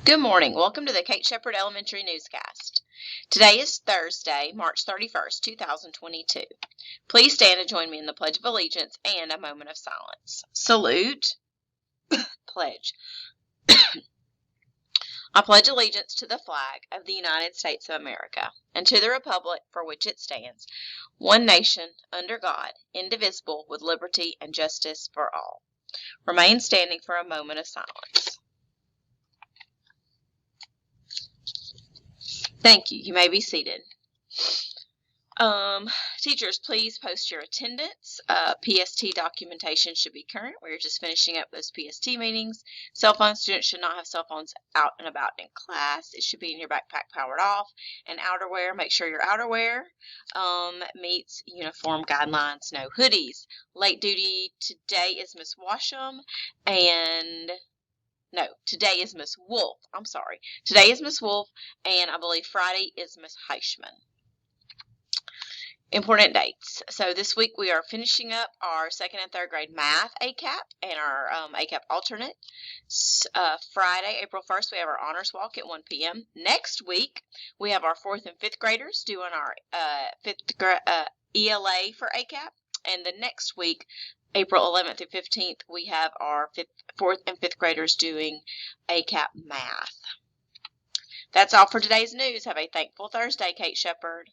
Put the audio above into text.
Good morning. Welcome to the Kate Shepherd Elementary Newscast. Today is Thursday, March 31st, 2022. Please stand and join me in the Pledge of Allegiance and a moment of silence. Salute. Pledge. I pledge allegiance to the flag of the United States of America and to the republic for which it stands, one nation, under God, indivisible, with liberty and justice for all. Remain standing for a moment of silence. Thank you. You may be seated. Teachers, please post your attendance. PST documentation should be current. We're just finishing up those PST meetings. Cell phone students should not have cell phones out and about in class. It should be in your backpack powered off. And outerwear, make sure your outerwear meets uniform guidelines. No hoodies. Late duty today is Miss Washam No, today is Miss Wolf. I'm sorry. Today is Miss Wolf, and I believe Friday is Miss Heichman. Important dates. So this week we are finishing up our 2nd and 3rd grade math ACAP and our ACAP alternate. Friday, April 1st, we have our honors walk at 1 p.m. Next week, we have our 4th and 5th graders doing our ELA for ACAP. And the next week, April 11th through 15th, we have our 4th and 5th graders doing ACAP math. That's all for today's news. Have a thankful Thursday, Kate Shepherd.